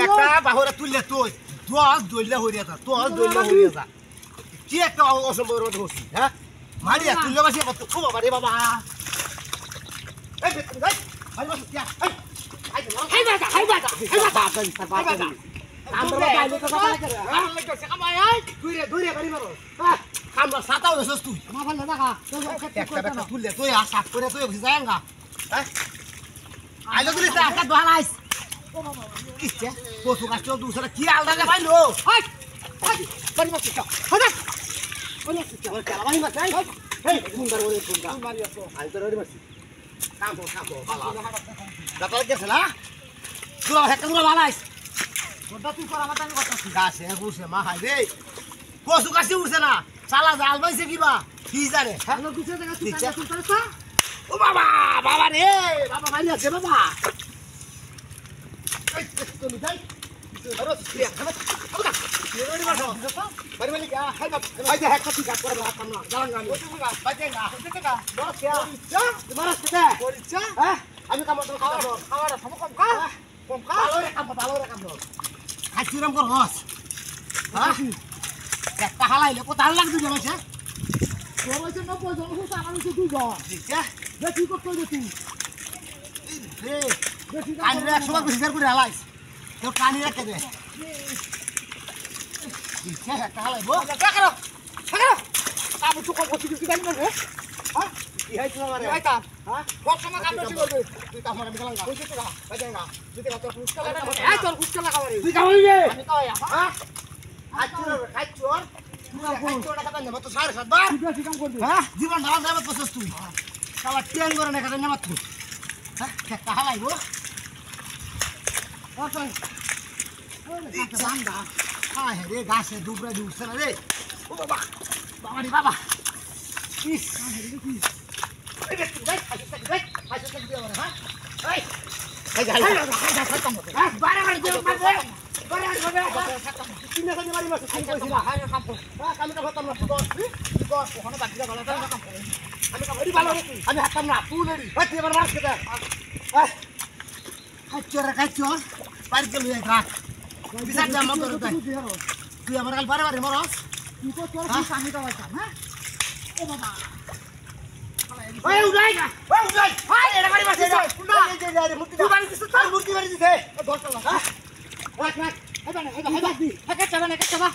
একটা বাহরে তুললে তুই দশ দইলে হইয়া যা দশ দইলে হইয়া যা কি একটা অসম্ভবের মধ্যে হচ্ছি হ্যাঁ মারিয়া তুললে বাসি কত ও বাবা রে বাবা এই বেতন ভাই ভাই বাসি কি হাই বাবা হাই বাবা হাই বাবা তার বাবা আমরা বাইরে কথা লাগে আমার লাগে সে কামাই আই দূরে গাড়ি মারো আমরা সাতাও এসেছ তুই না ভালো দেখা একটা বেটা তুললে তুই আশা করে তুই যায়ঙ্গা হ্যাঁ আইলো তুই একটা দোহালাইস ও বাবা কিছে পশু কাস্ট দুসরা কি আলদা পাইলো হাই হাই গাড়ি মারছিস হাদা ওরে কিছে ওরে চালা বানি মারছ এই সুন্দর ওরে সুন্দর মারিয়া তো আই তোর ওরে মারছি কামো বালা দাদা গেছে না তুই একটা দুলা বালাইস ওটা তুই করা মাথা আমি কথা গাছে গুছে মা হাই রে পশু কাস্ট উঠছে না শালা জাল বাইছে কিবা কি জানে হ্যালো কিছু দেখা তুই করছ ও বাবা বাবা রে বাবা মারি আছে বাবা এই তুমি যাই আরে তুই খাবে খাবে এরোনি মাসো বাড়ি মালিক হাই বাবা ভাই যে হ্যাক করতে কাজ করে না কাম না জান গানি ওই তুমি গাছ বাজে না ওই টাকা বড় কে তোমার সাথে পরিচয় হ্যাঁ আমি কাম করতে খাওয়ার সব কম কা ভালো রে কাম খাইছিরাম কর হস হ্যাঁ একটা হালাইলে কত হাল লাগবে জমাছে জমাছে 90 জন হচ্ছে আমার হচ্ছে 2 জন ঠিক আছে দেখি কত কই তুই রে দেখি কানে 100 বার বিচার করে হালাইস তো কানে রাখে দে ঠিক আছে একটা হালাইবো কাকরো কাকরো আবু তো কত কিছু গানি না হ্যাঁ কি হয় তোমার আরে আইতা হ্যাঁ কত সময় কাম বেশি করবে তুই কাম করে গেলাম কইছিস তো বাজাই না যদি কত ফুসকা লাগা এই তোর ফুসকা লাগা রে তুই কামাই রে আমি কই হ্যাঁ আচ্ছা খাইছো জীবন ঢালা যাবে পঁচিশ তুই শালা ট্রেন করে না নেমা তুই হ্যাঁ একটা হালাইব হ্যাঁ রে গাছে দুবরা উঠছে না রে ও বাবা বাবা রে বাবা আমি হাঁটতাম না তুই এবার মাছ খেতে খাইচর বাড়ি গেল বিচার তুই আমার কাল বারে বারে মরস তুই তো তোর আমি তো হ্যাঁ ও বাবা ওই উড়াই না ওই উড়াই হাই এর গাড়ি মারছে না এই মূর্তি বাড়ি দিছে তার মূর্তি বাড়ি দিছে ধরছ না হ্যাঁ রাখ রাখ হেবা না হেবা হেবা হেকা চাবা না হেকা চাবা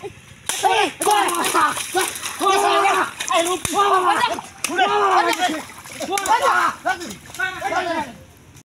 এই রূপ